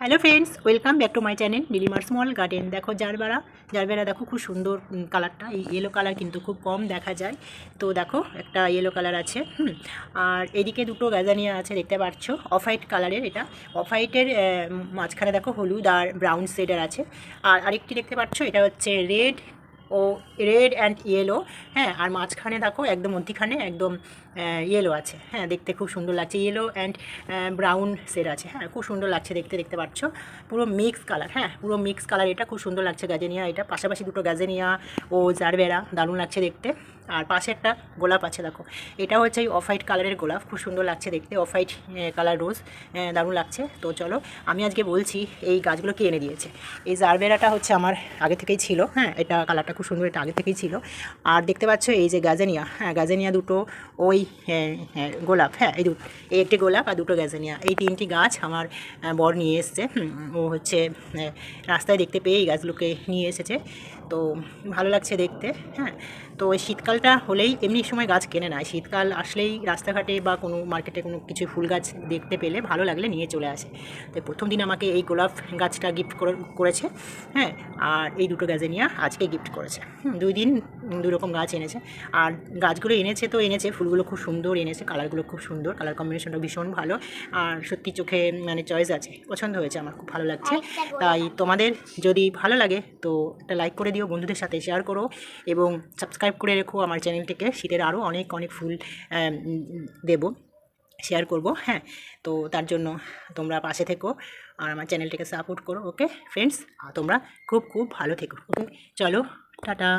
Hello friends, welcome back to my channel নীলিমার small garden. দেখো gerbera দেখো খুব সুন্দর কালারটা। এই ইয়েলো কালার কিন্তু খুব কম দেখা যায়। তো দেখো একটা ইয়েলো কালার আছে, আর এদিকে দুটো গাজানিয়া আছে, দেখতে পাচ্ছ অফ হোয়াইট কালারের। এটা অফ হোয়াইটের মাঝখানে দেখো হলুদ আর ব্রাউন শেডের আছে। আর আরেকটি দেখতে পাচ্ছ, এটা হচ্ছে রেড অ্যান্ড ইয়েলো। হ্যাঁ, আর মাঝখানে দেখো একদম মধ্যিখানে একদম ইয়েলো আছে। হ্যাঁ, দেখতে খুব সুন্দর লাগছে। ইয়েলো অ্যান্ড ব্রাউন শেড আছে। হ্যাঁ, খুব সুন্দর লাগছে দেখতে পাচ্ছ। পুরো মিক্স কালার। হ্যাঁ, পুরো মিক্স কালার। এটা খুব সুন্দর লাগছে গাজেনিয়া। এটা পাশাপাশি দুটো গাজেনিয়া ও জারবেরা, দারুণ লাগছে দেখতে। আর পাশে একটা গোলাপ আছে দেখো, এটা হচ্ছে এই অফ হোয়াইট কালারের গোলাপ, খুব সুন্দর লাগছে দেখতে। অফ হোয়াইট কালার রোজ, দারুণ লাগছে। তো চলো আমি আজকে বলছি এই গাছগুলো কে এনে দিয়েছে। এই জারবেরাটা হচ্ছে আমার আগে থেকেই ছিল। হ্যাঁ, এটা কালারটা খুব সুন্দর, এটা আগে থেকেই ছিল। আর দেখতে পাচ্ছ এই যে গাজেনিয়া, হ্যাঁ গাজেনিয়া দুটো, ওই গোলাপ। হ্যাঁ, এই একটি গোলাপ আর দুটো গাজেনিয়া, এই তিনটি গাছ আমার বর নিয়ে এসছে। ও হচ্ছে রাস্তায় দেখতে পেয়ে এই গাছগুলোকে নিয়ে এসেছে। তো ভালো লাগছে দেখতে। হ্যাঁ, তো এই শীতকালটা হলেই এমনি সময় গাছ কেনে না, শীতকাল আসলেই রাস্তাঘাটে বা কোনো মার্কেটে কোনো কিছু ফুল গাছ দেখতে পেলে ভালো লাগলে নিয়ে চলে আসে। তো প্রথম দিন আমাকে এই গোলাপ গাছটা গিফট করেছে। হ্যাঁ, আর এই দুটো গাজেনিয়া আজকে গিফট করেছে। 2 দিন 2 রকম গাছ এনেছে। আর গাছগুলো এনেছে ফুলগুলো খুব সুন্দর এনেছে, কালারগুলো খুব সুন্দর, কালার কম্বিনেশনটা ভীষণ ভালো। আর সত্যি চোখে মানে চয়েস আছে, পছন্দ হয়েছে, আমার খুব ভালো লাগছে। তাই তোমাদের যদি ভালো লাগে তো একটা লাইক করে দিও, বন্ধুদের সাথে শেয়ার করো এবং সাবস্ক্রাইব করে রেখো আমার চ্যানেলটিকে। শীতের আরও অনেক অনেক ফুল দেব, শেয়ার করব। হ্যাঁ, তো তার জন্য তোমরা পাশে থেকো আর আমার চ্যানেলটিকে সাপোর্ট করো। ওকে ফ্রেন্ডস, তোমরা খুব খুব ভালো থেকো। ওকে, চলো টাটা।